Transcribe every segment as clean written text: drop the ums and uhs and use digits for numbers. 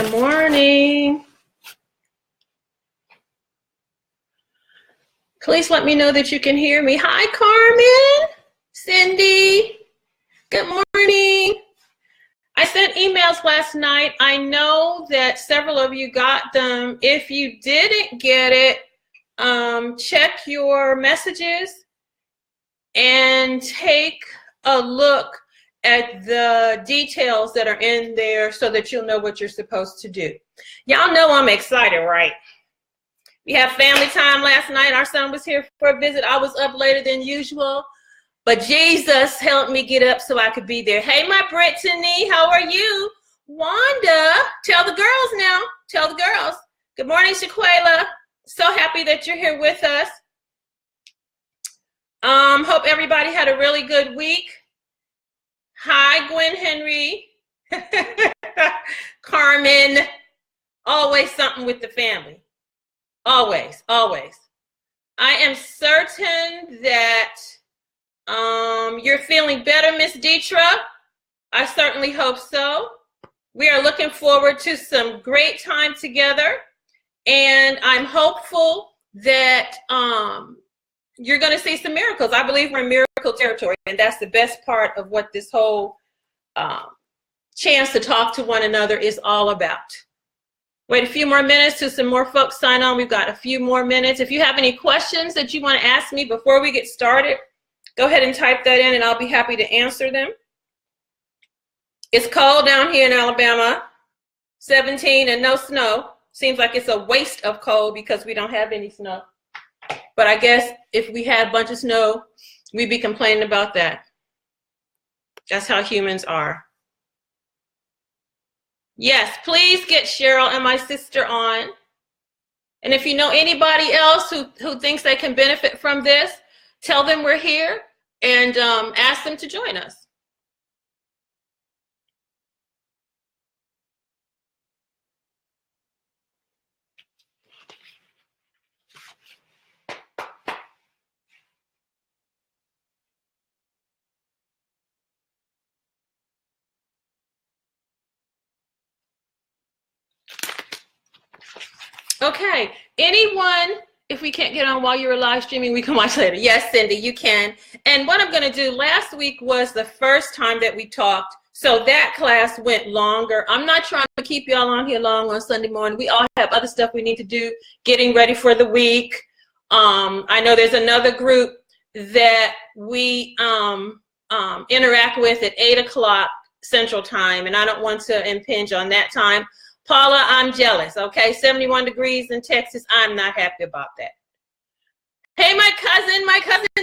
Good morning. Please let me know that you can hear me. Hi, Carmen, Cindy. Good morning. I sent emails last night. I know that several of you got them. If you didn't get it, check your messages and take a look at the details that are in there so that you'll know what you're supposed to do. Y'all know I'm excited, right? We had family time last night. Our son was here for a visit. I was up later than usual, but Jesus helped me get up so I could be there. Hey, my Brittany, how are you? Wanda, tell the girls now. Tell the girls. Good morning, Shaquela. So happy that you're here with us. Hope everybody had a really good week. Hi, Gwen Henry. Carmen. Always something with the family. Always, always. I am certain that you're feeling better, Miss Deetra. I certainly hope so. We are looking forward to some great time together. And I'm hopeful that you're going to see some miracles. I believe we're in miracle territory, and that's the best part of what this whole chance to talk to one another is all about. Wait a few more minutes till some more folks sign on. We've got a few more minutes. If you have any questions that you want to ask me before we get started, go ahead and type that in, and I'll be happy to answer them. It's cold down here in Alabama, 17 and no snow. Seems like it's a waste of cold because we don't have any snow. But I guess if we had a bunch of snow, we'd be complaining about that. That's how humans are. Yes, please get Cheryl and my sister on. And if you know anybody else who thinks they can benefit from this, tell them we're here and ask them to join us. Okay, anyone, if we can't get on while you're live streaming, we can watch later. Yes, Cindy, you can. And what I'm going to do, last week was the first time that we talked, so that class went longer. I'm not trying to keep y'all on here long on Sunday morning. We all have other stuff we need to do, getting ready for the week. I know there's another group that we interact with at 8 o'clock Central Time, and I don't want to impinge on that time. Paula, I'm jealous, okay? 71 degrees in Texas. I'm not happy about that. Hey, my cousin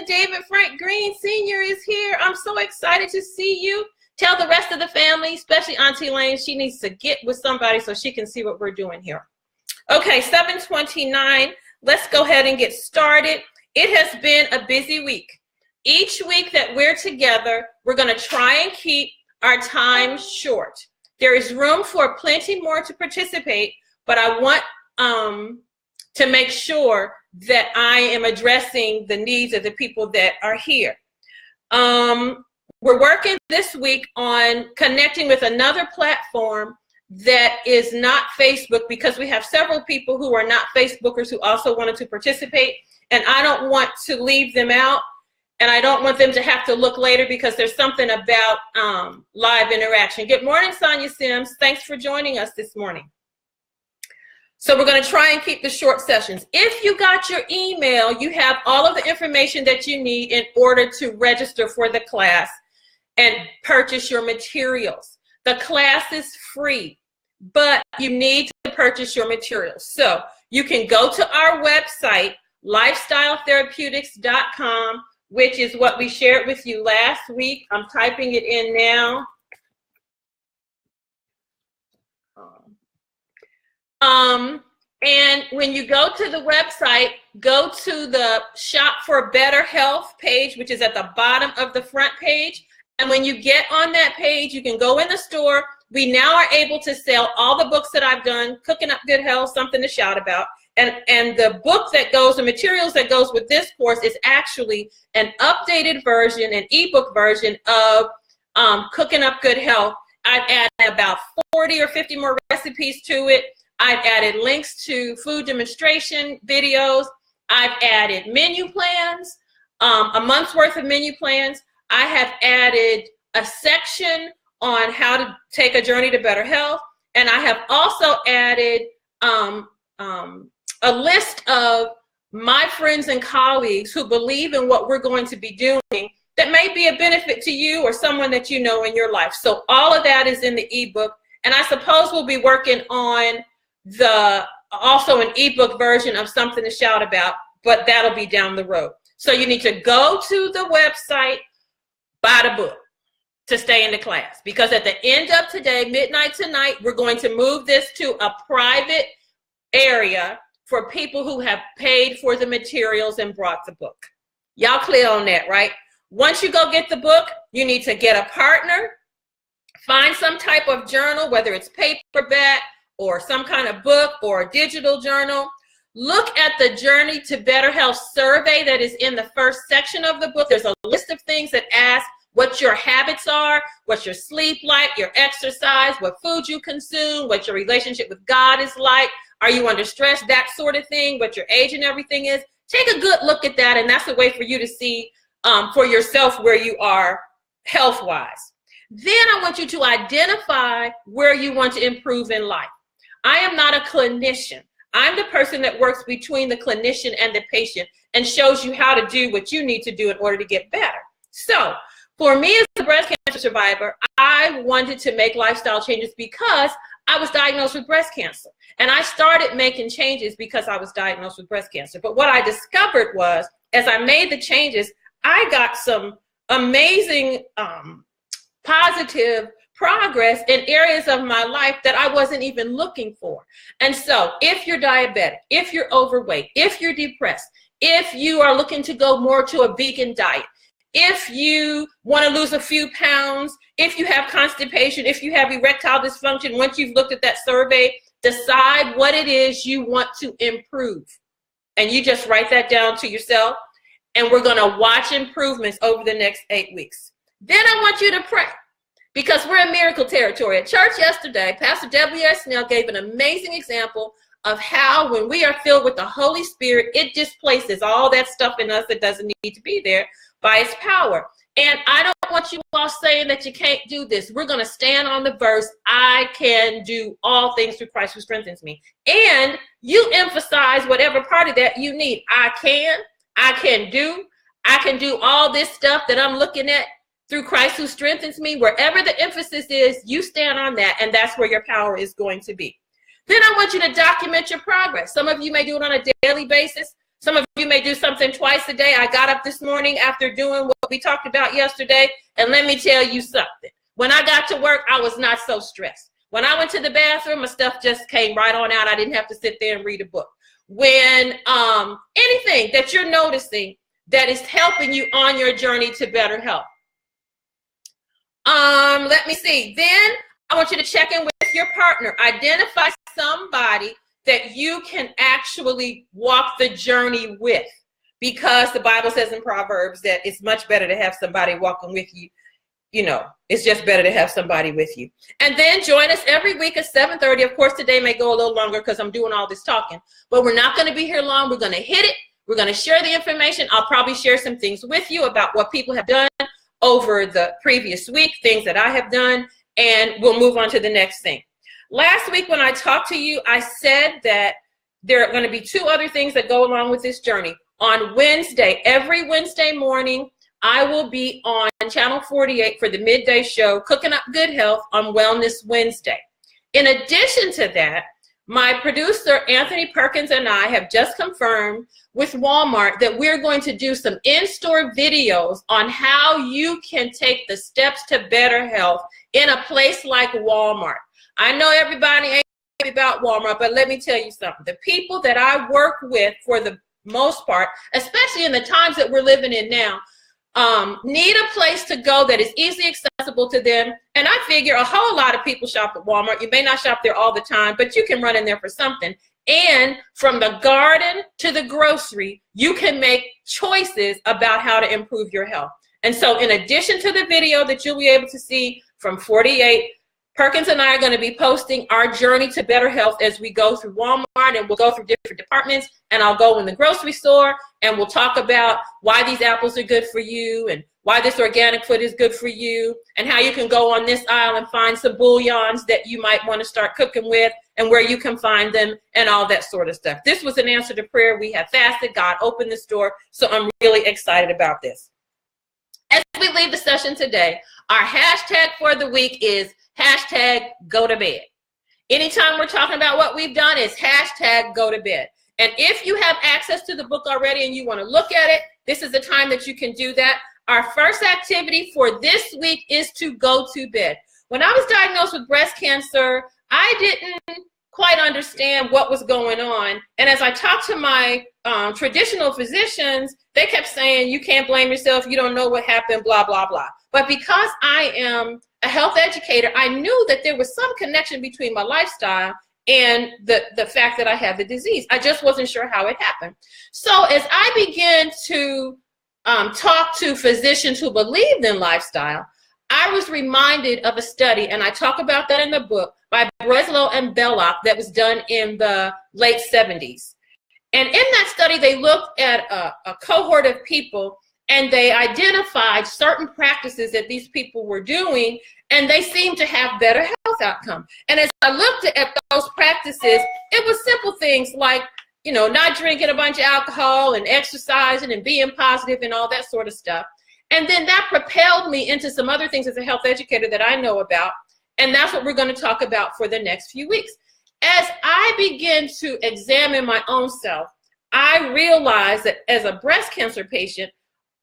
David Frank Green Sr. is here. I'm so excited to see you. Tell the rest of the family, especially Auntie Lane, she needs to get with somebody so she can see what we're doing here. Okay, 7:29. Let's go ahead and get started. It has been a busy week. Each week that we're together, we're going to try and keep our time short. There is room for plenty more to participate, but I want to make sure that I am addressing the needs of the people that are here. We're working this week on connecting with another platform that is not Facebook, because we have several people who are not Facebookers who also wanted to participate, and I don't want to leave them out. And I don't want them to have to look later because there's something about live interaction. Good morning, Sonia Sims. Thanks for joining us this morning. So we're going to try and keep the short sessions. If you got your email, you have all of the information that you need in order to register for the class and purchase your materials. The class is free, but you need to purchase your materials. So you can go to our website, lifestyletherapeutics.com, which is what we shared with you last week. I'm typing it in now. And when you go to the website, go to the Shop for Better Health page, which is at the bottom of the front page. And when you get on that page, you can go in the store. We now are able to sell all the books that I've done, Cooking Up Good Health, something to shout about. And the book that goes, the materials that goes with this course is actually an updated version, an ebook version of Cooking Up Good Health. I've added about 40 or 50 more recipes to it. I've added links to food demonstration videos. I've added menu plans, a month's worth of menu plans. I have added a section on how to take a journey to better health. And I have also added a list of my friends and colleagues who believe in what we're going to be doing that may be a benefit to you or someone that you know in your life. So all of that is in the ebook. And I suppose we'll be working on also an ebook version of Something to Shout About, but that'll be down the road. So you need to go to the website, buy the book to stay in the class. Because at the end of today, midnight tonight, we're going to move this to a private area for people who have paid for the materials and brought the book. Y'all clear on that, right? Once you go get the book, you need to get a partner, find some type of journal, whether it's paperback or some kind of book or a digital journal. Look at the Journey to Better Health survey that is in the first section of the book. There's a list of things that ask what your habits are, what's your sleep like, your exercise, what food you consume, what your relationship with God is like, are you under stress, that sort of thing, what your age and everything is. Take a good look at that, and that's a way for you to see for yourself where you are health-wise. Then I want you to identify where you want to improve in life. I am not a clinician. I'm the person that works between the clinician and the patient and shows you how to do what you need to do in order to get better. So for me as a breast cancer survivor, I wanted to make lifestyle changes because I was diagnosed with breast cancer. And I started making changes because I was diagnosed with breast cancer. But what I discovered was, as I made the changes, I got some amazing positive progress in areas of my life that I wasn't even looking for. And so if you're diabetic, if you're overweight, if you're depressed, if you are looking to go more to a vegan diet, if you want to lose a few pounds, if you have constipation, if you have erectile dysfunction, once you've looked at that survey, decide what it is you want to improve. And you just write that down to yourself. And we're going to watch improvements over the next 8 weeks. Then I want you to pray, because we're in miracle territory. At church yesterday, Pastor W.S. Snell gave an amazing example of how when we are filled with the Holy Spirit, it displaces all that stuff in us that doesn't need to be there by its power. And I don't want you all saying that you can't do this. We're going to stand on the verse, I can do all things through Christ who strengthens me. And you emphasize whatever part of that you need. I can do all this stuff that I'm looking at through Christ who strengthens me. Wherever the emphasis is, you stand on that, and that's where your power is going to be. Then I want you to document your progress. Some of you may do it on a daily basis. Some of you may do something twice a day. I got up this morning after doing what we talked about yesterday, and let me tell you something. When I got to work, I was not so stressed. When I went to the bathroom, my stuff just came right on out. I didn't have to sit there and read a book. When anything that you're noticing that is helping you on your journey to better health. Let me see. Then I want you to check in with your partner. Identify somebody that you can actually walk the journey with, because the Bible says in Proverbs that it's much better to have somebody walking with you. You know, it's just better to have somebody with you. And then join us every week at 7:30. Of course, today may go a little longer because I'm doing all this talking, but we're not going to be here long. We're going to hit it. We're going to share the information. I'll probably share some things with you about what people have done over the previous week, things that I have done, and we'll move on to the next thing. Last week when I talked to you, I said that there are going to be 2 other things that go along with this journey. On Wednesday, every Wednesday morning, I will be on Channel 48 for the midday show, Cooking Up Good Health, on Wellness Wednesday. In addition to that, my producer, Anthony Perkins, and I have just confirmed with Walmart that we're going to do some in-store videos on how you can take the steps to better health in a place like Walmart. I know everybody ain't about Walmart, but let me tell you something. The people that I work with, for the most part, especially in the times that we're living in now, need a place to go that is easily accessible to them. And I figure a whole lot of people shop at Walmart. You may not shop there all the time, but you can run in there for something. And from the garden to the grocery, you can make choices about how to improve your health. And so in addition to the video that you'll be able to see from 48 Perkins and I are going to be posting our journey to better health as we go through Walmart, and we'll go through different departments, and I'll go in the grocery store and we'll talk about why these apples are good for you and why this organic food is good for you and how you can go on this aisle and find some bouillons that you might want to start cooking with and where you can find them and all that sort of stuff. This was an answer to prayer. We have fasted. God opened this door. So I'm really excited about this. As we leave the session today, our hashtag for the week is hashtag go to bed. Anytime we're talking about what we've done, is hashtag go to bed. And if you have access to the book already and you want to look at it, this is the time that you can do that. Our first activity for this week is to go to bed. When I was diagnosed with breast cancer, I didn't quite understand what was going on. And as I talked to my traditional physicians, they kept saying, you can't blame yourself, you don't know what happened, blah, blah, blah. But because I am a health educator, I knew that there was some connection between my lifestyle and the fact that I had the disease. I just wasn't sure how it happened. So as I began to talk to physicians who believed in lifestyle, I was reminded of a study, and I talk about that in the book, by Breslow and Belloc that was done in the late 70s. And in that study, they looked at a cohort of people, and they identified certain practices that these people were doing, and they seemed to have better health outcome. And as I looked at those practices, it was simple things like, you know, not drinking a bunch of alcohol and exercising and being positive and all that sort of stuff. And then that propelled me into some other things as a health educator that I know about. And that's what we're going to talk about for the next few weeks. As I begin to examine my own self, I realized that as a breast cancer patient,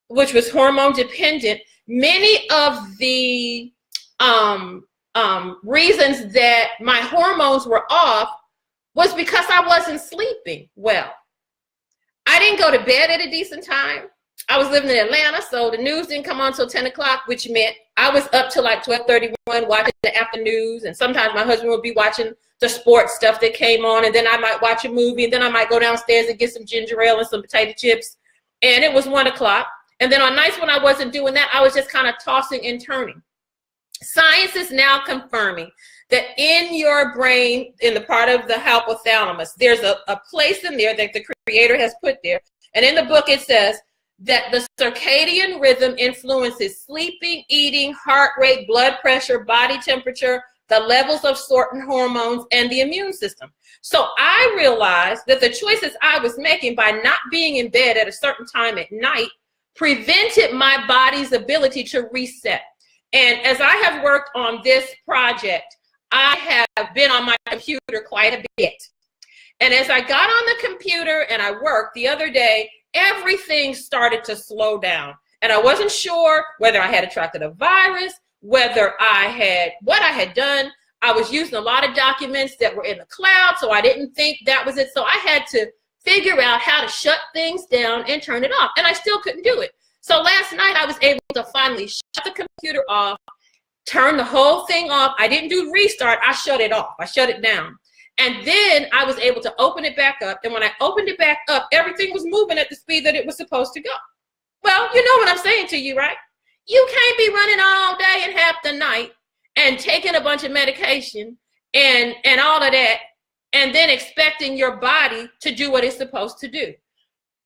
which was hormone dependent, many of the reasons that my hormones were off was because I wasn't sleeping well. I didn't go to bed at a decent time. I was living in Atlanta, so the news didn't come on until 10 o'clock, which meant I was up till like 12:31 watching the after news, and sometimes my husband would be watching the sports stuff that came on, and then I might watch a movie, and then I might go downstairs and get some ginger ale and some potato chips, and it was 1 o'clock. And then on nights when I wasn't doing that, I was just kind of tossing and turning. Science is now confirming that in your brain, in the part of the hypothalamus, there's a place in there that the creator has put there. And in the book, it says that the circadian rhythm influences sleeping, eating, heart rate, blood pressure, body temperature, the levels of certain hormones, and the immune system. So I realized that the choices I was making by not being in bed at a certain time at night prevented my body's ability to reset. And as I have worked on this project, I have been on my computer quite a bit. And as I got on the computer and I worked the other day, everything started to slow down. And I wasn't sure whether I had attracted a virus, whether what I had done. I was using a lot of documents that were in the cloud, so I didn't think that was it. So I had to figure out how to shut things down and turn it off. And I still couldn't do it. So last night I was able to finally shut the computer off, turn the whole thing off. I didn't do restart. I shut it off. I shut it down. And then I was able to open it back up. And when I opened it back up, everything was moving at the speed that it was supposed to go. Well, you know what I'm saying to you, right? You can't be running all day and half the night and taking a bunch of medication and all of that, and then expecting your body to do what it's supposed to do.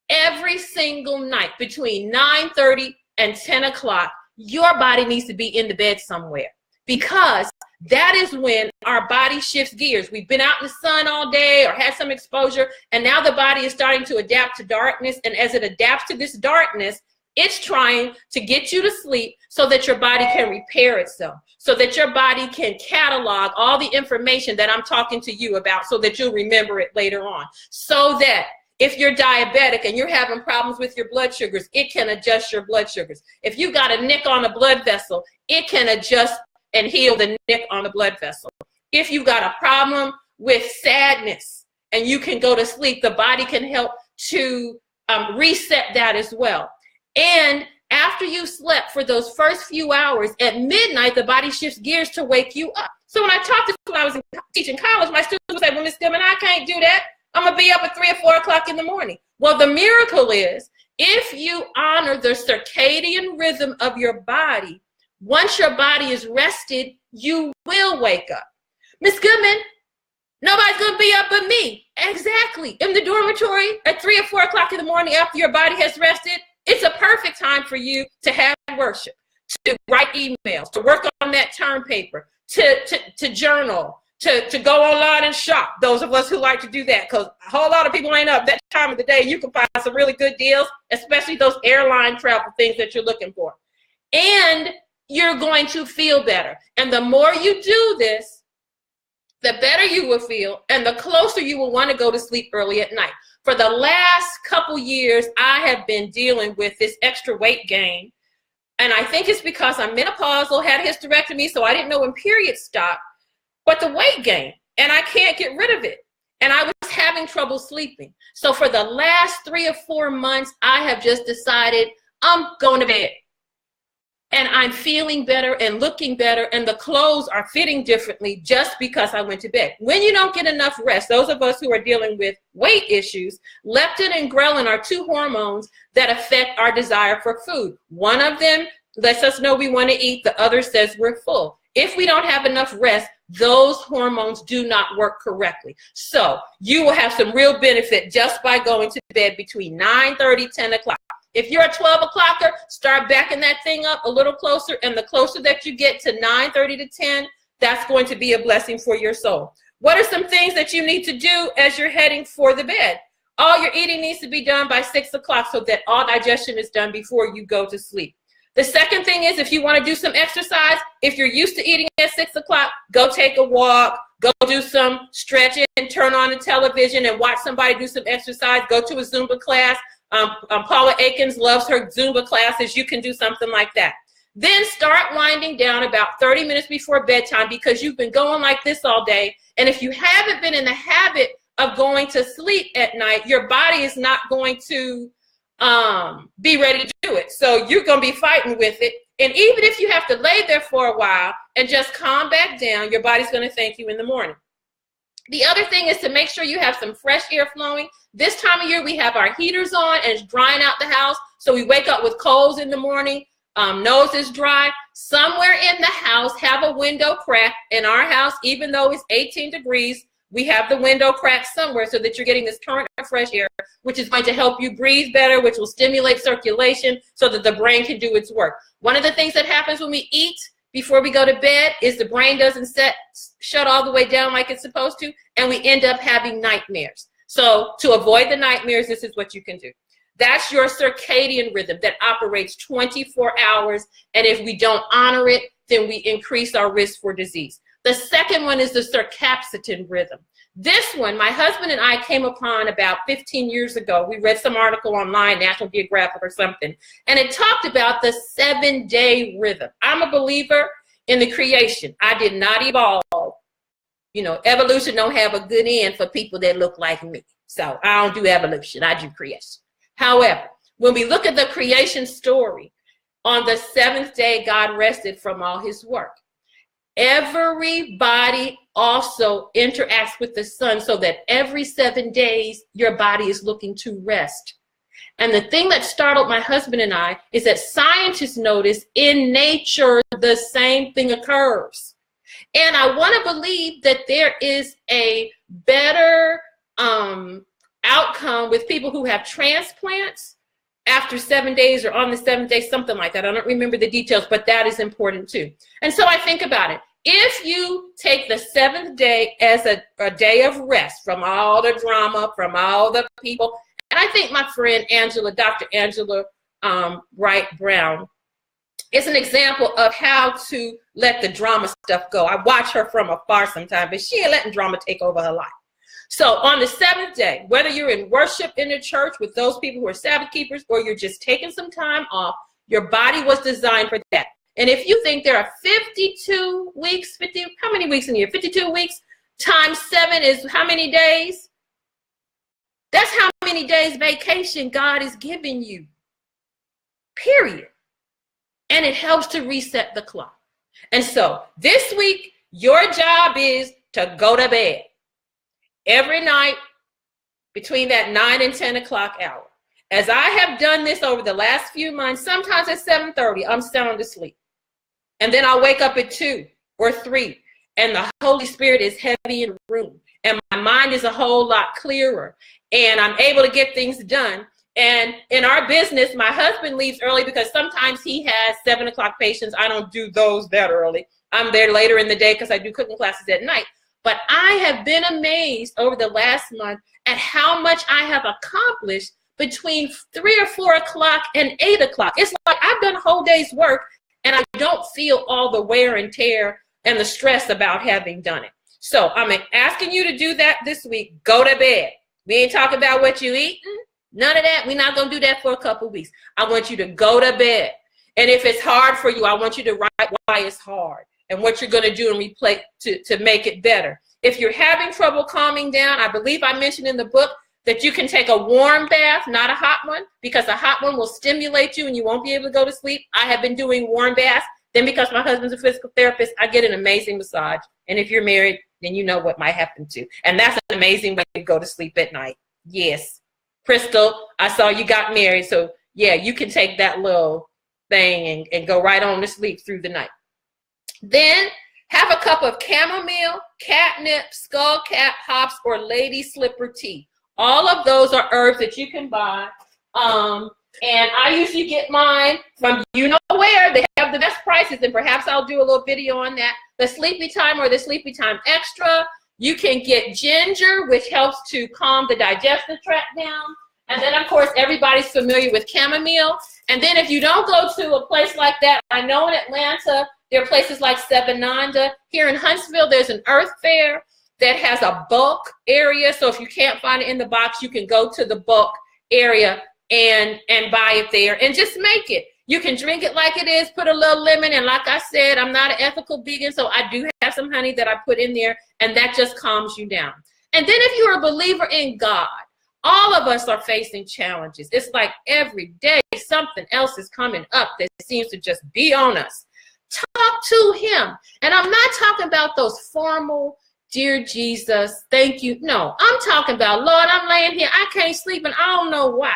Every single night between 9:30 and 10 o'clock, your body needs to be in the bed somewhere, because that is when our body shifts gears. We've been out in the sun all day or had some exposure, and now the body is starting to adapt to darkness. And as it adapts to this darkness, it's trying to get you to sleep so that your body can repair itself, so that your body can catalog all the information that I'm talking to you about so that you'll remember it later on. So that if you're diabetic and you're having problems with your blood sugars, it can adjust your blood sugars. If you got a nick on a blood vessel, it can adjust and heal the nick on the blood vessel. If you've got a problem with sadness and you can go to sleep, the body can help to reset that as well. And after you slept for those first few hours, at midnight, the body shifts gears to wake you up. So when I talked to when I was teaching college, my students would say, well, Ms. Stillman, I can't do that. I'm going to be up at 3 or 4 o'clock in the morning. Well, the miracle is if you honor the circadian rhythm of your body, Once your body is rested, you will wake up. Miss Goodman, nobody's going to be up but me. Exactly. In the dormitory at 3 or 4 o'clock in the morning after your body has rested, it's a perfect time for you to have worship, to write emails, to work on that term paper, to journal, to go online and shop. Those of us who like to do that, because a whole lot of people ain't up that time of the day. You can find some really good deals, especially those airline travel things that you're looking for. And you're going to feel better. And the more you do this, the better you will feel, and the closer you will want to go to sleep early at night. For the last couple years, I have been dealing with this extra weight gain. And I think it's because I'm menopausal, had a hysterectomy, so I didn't know when periods stopped. But the weight gain, and I can't get rid of it. And I was having trouble sleeping. So for the last 3 or 4 months, I have just decided I'm going to bed. And I'm feeling better and looking better, and the clothes are fitting differently just because I went to bed. When you don't get enough rest, those of us who are dealing with weight issues, leptin and ghrelin are 2 hormones that affect our desire for food. One of them lets us know we want to eat. The other says we're full. If we don't have enough rest, those hormones do not work correctly. So you will have some real benefit just by going to bed between 9:30, 10 o'clock. If you're a 12 o'clocker, start backing that thing up a little closer, and the closer that you get to 9:30 to 10, that's going to be a blessing for your soul. What are some things that you need to do as you're heading for the bed? All your eating needs to be done by 6 o'clock so that all digestion is done before you go to sleep. The second thing is, if you want to do some exercise, if you're used to eating at 6 o'clock, go take a walk, go do some stretching, turn on the television and watch somebody do some exercise, go to a Zumba class. Paula Aikens loves her Zumba classes. You can do something like that. Then start winding down about 30 minutes before bedtime, because you've been going like this all day. And if you haven't been in the habit of going to sleep at night, your body is not going to be ready to do it. So you're going to be fighting with it. And even if you have to lay there for a while and just calm back down, your body's going to thank you in the morning. The other thing is to make sure you have some fresh air flowing. This time of year, we have our heaters on and it's drying out the house. So we wake up with colds in the morning, nose is dry. Somewhere in the house, have a window crack. In our house, even though it's 18 degrees, we have the window crack somewhere so that you're getting this current of fresh air, which is going to help you breathe better, which will stimulate circulation so that the brain can do its work. One of the things that happens when we eat before we go to bed is the brain doesn't shut all the way down like it's supposed to, and we end up having nightmares. So to avoid the nightmares, this is what you can do. That's your circadian rhythm that operates 24 hours, and if we don't honor it, then we increase our risk for disease. The second one is the circaseptan rhythm. This one, my husband and I came upon about 15 years ago. We read some article online, National Geographic or something, and it talked about the 7-day rhythm. I'm a believer in the creation. I did not evolve. You know, evolution don't have a good end for people that look like me. So I don't do evolution, I do creation. However, when we look at the creation story, on the 7th day, God rested from all his work. Everybody also interacts with the sun so that every 7 days, your body is looking to rest. And the thing that startled my husband and I is that scientists notice in nature, the same thing occurs. And I want to believe that there is a better outcome with people who have transplants after 7 days or on the 7th day, something like that. I don't remember the details, but that is important too. And so I think about it. If you take the 7th day as a day of rest from all the drama, from all the people, and I think my friend Angela, Dr. Angela Wright Brown, is an example of how to let the drama stuff go. I watch her from afar sometimes, but she ain't letting drama take over her life. So on the 7th day, whether you're in worship in the church with those people who are Sabbath keepers, or you're just taking some time off, your body was designed for that. And if you think there are 52 weeks, how many weeks in a year? 52 weeks times 7 is how many days? That's how many days vacation God is giving you, period. And it helps to reset the clock. And so this week, your job is to go to bed every night between that 9 and 10 o'clock hour. As I have done this over the last few months, sometimes at 7:30, I'm sound asleep. And then I'll wake up at 2 or 3, and the Holy Spirit is heavy in the room, and my mind is a whole lot clearer, and I'm able to get things done. And in our business, my husband leaves early because sometimes he has 7 o'clock patients. I don't do those that early. I'm there later in the day because I do cooking classes at night. But I have been amazed over the last month at how much I have accomplished between 3 or 4 o'clock and 8 o'clock. It's like I've done a whole day's work, and I don't feel all the wear and tear and the stress about having done it. So I'm asking you to do that this week. Go to bed. We ain't talking about what you eating. None of that. We're not going to do that for a couple weeks. I want you to go to bed. And if it's hard for you, I want you to write why it's hard and what you're going to do and replay to make it better. If you're having trouble calming down, I believe I mentioned in the book that you can take a warm bath, not a hot one, because a hot one will stimulate you and you won't be able to go to sleep. I have been doing warm baths. Then because my husband's a physical therapist, I get an amazing massage. And if you're married, then you know what might happen too. And that's an amazing way to go to sleep at night. Yes. Crystal, I saw you got married. So yeah, you can take that little thing and go right on to sleep through the night. Then have a cup of chamomile, catnip, skullcap, hops, or lady slipper tea. All of those are herbs that you can buy. And I usually get mine from you know where. They have the best prices, and perhaps I'll do a little video on that. The Sleepy Time or the Sleepy Time Extra. You can get ginger, which helps to calm the digestive tract down. And then, of course, everybody's familiar with chamomile. And then if you don't go to a place like that, I know in Atlanta, there are places like Sebananda. Here in Huntsville, there's an Earth Fair that has a bulk area. So if you can't find it in the box, you can go to the bulk area and buy it there and just make it. You can drink it like it is, put a little lemon, and like I said, I'm not an ethical vegan, so I do have some honey that I put in there, and that just calms you down. And then if you're a believer in God, all of us are facing challenges. It's like every day something else is coming up that seems to just be on us. Talk to him. And I'm not talking about those formal, dear Jesus, thank you. No, I'm talking about, Lord, I'm laying here, I can't sleep, and I don't know why.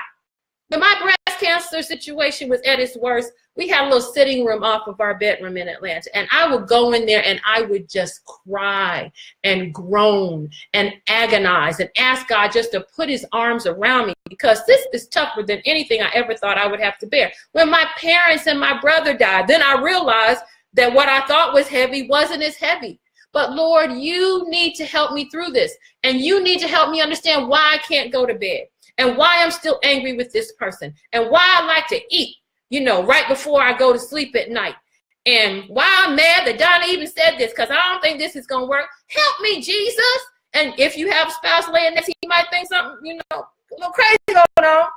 When my breast cancer situation was at its worst, we had a little sitting room off of our bedroom in Atlanta. And I would go in there and I would just cry and groan and agonize and ask God just to put his arms around me, because this is tougher than anything I ever thought I would have to bear. When my parents and my brother died, then I realized that what I thought was heavy wasn't as heavy. But Lord, you need to help me through this. And you need to help me understand why I can't go to bed. And why I'm still angry with this person, and why I like to eat, you know, right before I go to sleep at night, and why I'm mad that Donna even said this, because I don't think this is going to work. Help me, Jesus. And if you have a spouse laying next, he might think something, you know, a little crazy going on.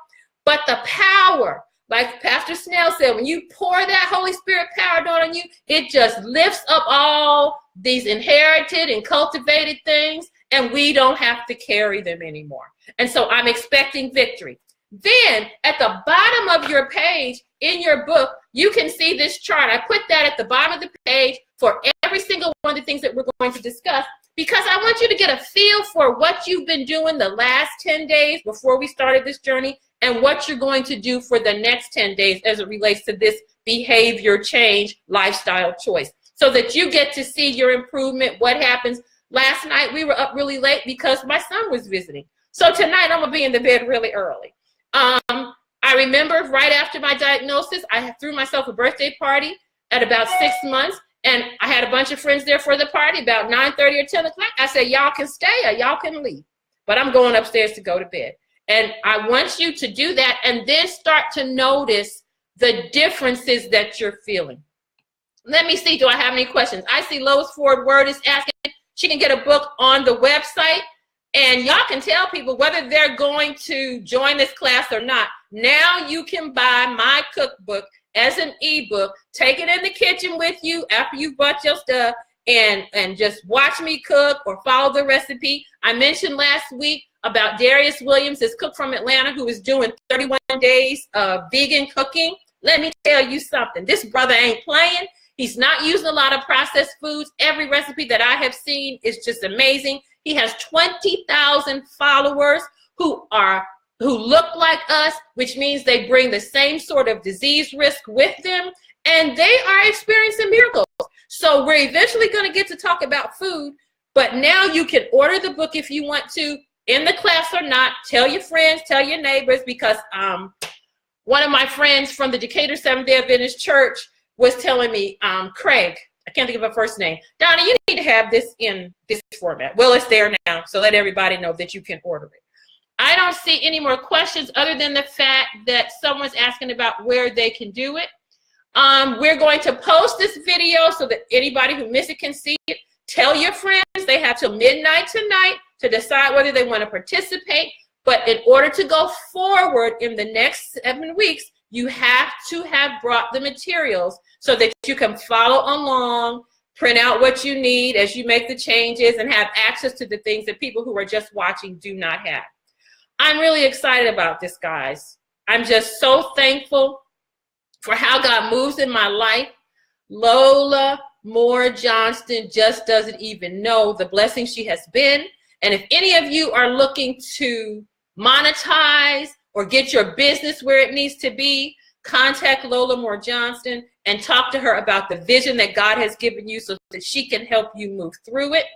But the power, like Pastor Snell said, when you pour that Holy Spirit power down on you, it just lifts up all these inherited and cultivated things, and we don't have to carry them anymore. And so I'm expecting victory. Then at the bottom of your page in your book, you can see this chart. I put that at the bottom of the page for every single one of the things that we're going to discuss, because I want you to get a feel for what you've been doing the last 10 days before we started this journey, and what you're going to do for the next 10 days as it relates to this behavior change lifestyle choice, so that you get to see your improvement, what happens. Last night we were up really late because my son was visiting. So tonight I'm gonna be in the bed really early. I remember right after my diagnosis, I threw myself a birthday party at about 6 months, and I had a bunch of friends there for the party about 9:30 or 10 o'clock. I said, y'all can stay or y'all can leave, but I'm going upstairs to go to bed. And I want you to do that, and then start to notice the differences that you're feeling. Let me see, do I have any questions? I see Lois Ford Word is asking. She can get a book on the website, and y'all can tell people whether they're going to join this class or not. Now you can buy my cookbook as an ebook, take it in the kitchen with you after you've bought your stuff, and just watch me cook or follow the recipe. I mentioned last week about Darius Williams, this cook from Atlanta who is doing 31 days of vegan cooking. Let me tell you something. This brother ain't playing. He's not using a lot of processed foods. Every recipe that I have seen is just amazing. He has 20,000 followers who look like us, which means they bring the same sort of disease risk with them. and they are experiencing miracles. So we're eventually going to get to talk about food, but now you can order the book if you want to, in the class or not. Tell your friends, tell your neighbors, because one of my friends from the Decatur Seventh-day Adventist Church was telling me, Craig, I can't think of her first name, Donna, you need to have this in this format. Well, it's there now, so let everybody know that you can order it. I don't see any more questions other than the fact that someone's asking about where they can do it. We're going to post this video so that anybody who missed it can see it. Tell your friends they have till midnight tonight to decide whether they want to participate. But in order to go forward in the next 7 weeks, you have to have brought the materials so that you can follow along, print out what you need as you make the changes, and have access to the things that people who are just watching do not have. I'm really excited about this, guys. I'm just so thankful for how God moves in my life. Lola Moore Johnston just doesn't even know the blessing she has been. And if any of you are looking to monetize or get your business where it needs to be, contact Lola Moore Johnston and talk to her about the vision that God has given you so that she can help you move through it.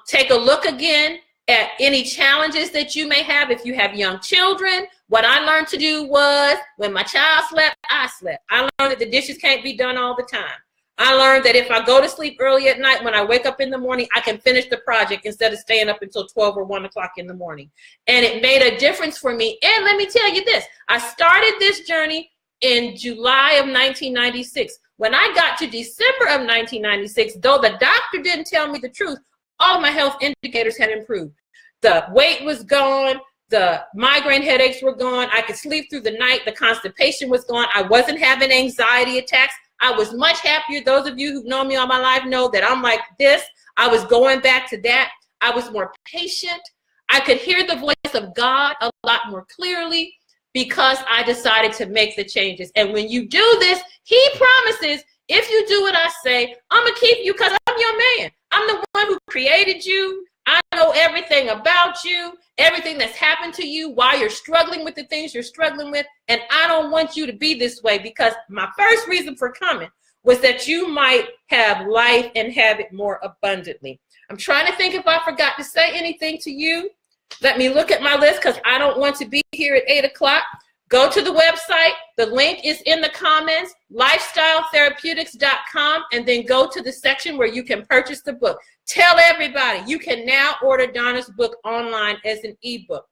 Take a look again at any challenges that you may have. If you have young children, what I learned to do was when my child slept, I slept. I learned that the dishes can't be done all the time. I learned that if I go to sleep early at night, when I wake up in the morning, I can finish the project instead of staying up until 12 or 1 o'clock in the morning. And it made a difference for me. And let me tell you this, I started this journey in July of 1996. When I got to December of 1996, though the doctor didn't tell me the truth, all of my health indicators had improved. The weight was gone. The migraine headaches were gone. I could sleep through the night. The constipation was gone. I wasn't having anxiety attacks. I was much happier. Those of you who've known me all my life know that I'm like this. I was going back to that. I was more patient. I could hear the voice of God a lot more clearly because I decided to make the changes. And when you do this, he promises, if you do what I say, I'm going to keep you because I'm your man. I'm the one who created you. I know everything about you, everything that's happened to you, why you're struggling with the things you're struggling with. And I don't want you to be this way, because my first reason for coming was that you might have life and have it more abundantly. I'm trying to think if I forgot to say anything to you. Let me look at my list, because I don't want to be here at 8 o'clock. Go to the website. The link is in the comments, lifestyletherapeutics.com, and then go to the section where you can purchase the book. Tell everybody you can now order Donna's book online as an ebook.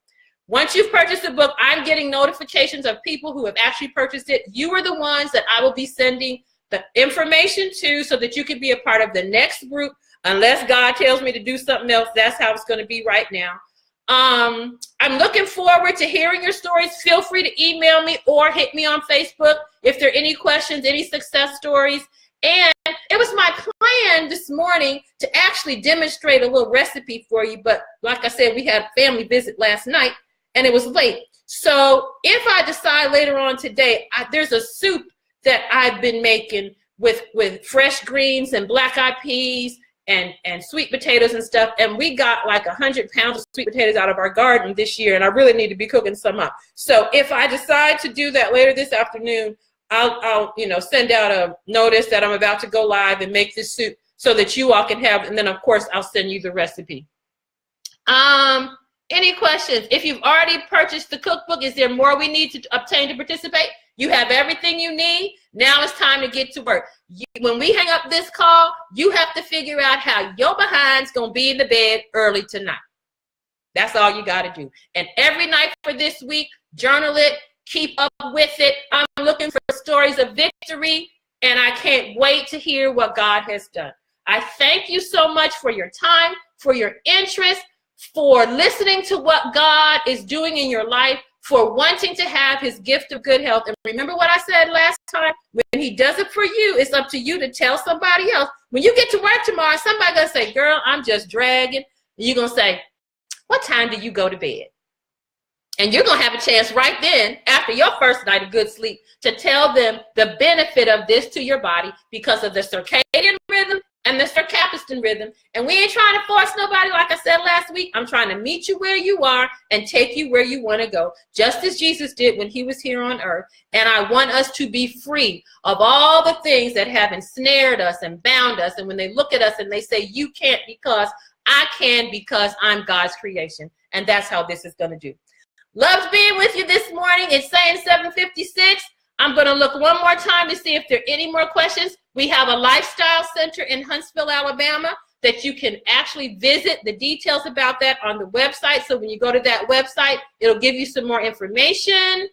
Once you've purchased the book, I'm getting notifications of people who have actually purchased it. You are the ones that I will be sending the information to so that you can be a part of the next group. Unless God tells me to do something else, that's how it's going to be right now. I'm looking forward to hearing your stories. Feel free to email me or hit me on Facebook if there are any questions, any success stories. And it was my plan this morning to actually demonstrate a little recipe for you. But like I said, we had a family visit last night and it was late. So if I decide later on today, there's a soup that I've been making with fresh greens and black-eyed peas and sweet potatoes and stuff. And we got like 100 pounds of sweet potatoes out of our garden this year. And I really need to be cooking some up. So if I decide to do that later this afternoon, I'll send out a notice that I'm about to go live and make this soup so that you all can have, and then of course I'll send you the recipe. Any questions? If you've already purchased the cookbook, is there more we need to obtain to participate? You have everything you need. Now it's time to get to work. When we hang up this call, you have to figure out how your behind's gonna be in the bed early tonight. That's all you gotta do. And every night for this week, journal it. Keep up with it. I'm looking for stories of victory, and I can't wait to hear what God has done. I thank you so much for your time, for your interest, for listening to what God is doing in your life, for wanting to have his gift of good health. And remember what I said last time, when he does it for you, it's up to you to tell somebody else. When you get to work tomorrow, somebody's going to say, girl, I'm just dragging. And you're going to say, what time do you go to bed? And you're going to have a chance right then, after your first night of good sleep, to tell them the benefit of this to your body because of the circadian rhythm and and the circaseptan rhythm. And we ain't trying to force nobody. Like I said last week, I'm trying to meet you where you are and take you where you want to go, just as Jesus did when he was here on earth. And I want us to be free of all the things that have ensnared us and bound us. And when they look at us and they say, you can't, because I can, because I'm God's creation. And that's how this is going to do. Loves being with you this morning. It's saying 7:56. I'm going to look one more time to see if there are any more questions. We have a lifestyle center in Huntsville, Alabama, that you can actually visit. The details about that on the website. So when you go to that website, it'll give you some more information.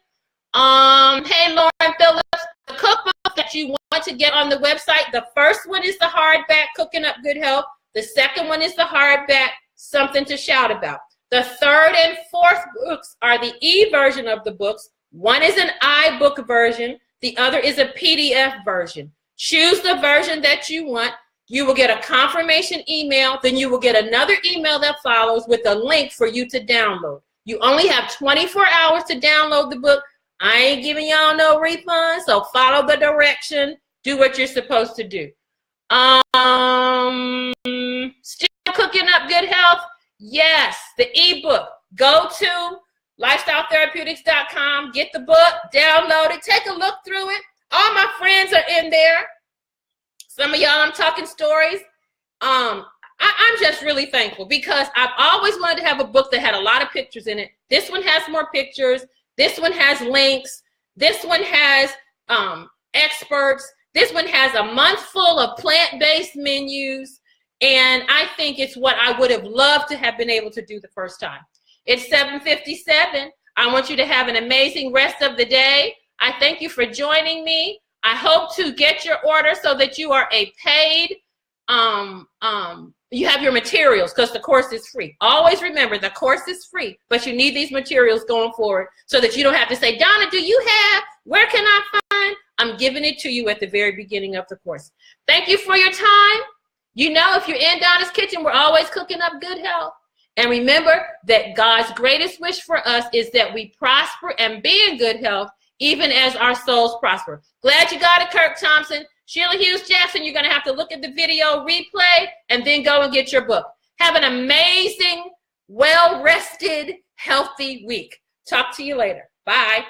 Hey, Lauren Phillips, the cookbook that you want to get on the website, the first one is the hardback, Cooking Up Good Health. The second one is the hardback, Something to Shout About. The third and fourth books are the e-version of the books. One is an iBook version. The other is a PDF version. Choose the version that you want. You will get a confirmation email. Then you will get another email that follows with a link for you to download. You only have 24 hours to download the book. I ain't giving y'all no refund, so follow the direction. Do what you're supposed to do. Still cooking up good health? Yes, the ebook. Go to lifestyletherapeutics.com, get the book, download it, take a look through it. All my friends are in there. Some of y'all, I'm talking stories. I'm just really thankful because I've always wanted to have a book that had a lot of pictures in it. This one has more pictures. This one has links. This one has experts. This one has a month full of plant-based menus. And I think it's what I would have loved to have been able to do the first time. It's 7:57. I want you to have an amazing rest of the day. I thank you for joining me. I hope to get your order so that you are a paid, you have your materials because the course is free. Always remember the course is free, but you need these materials going forward so that you don't have to say, Donna, do you have, where can I find? I'm giving it to you at the very beginning of the course. Thank you for your time. You know, if you're in Donna's Kitchen, we're always cooking up good health. And remember that God's greatest wish for us is that we prosper and be in good health, even as our souls prosper. Glad you got it, Kirk Thompson. Sheila Hughes Jackson, you're going to have to look at the video replay and then go and get your book. Have an amazing, well-rested, healthy week. Talk to you later. Bye.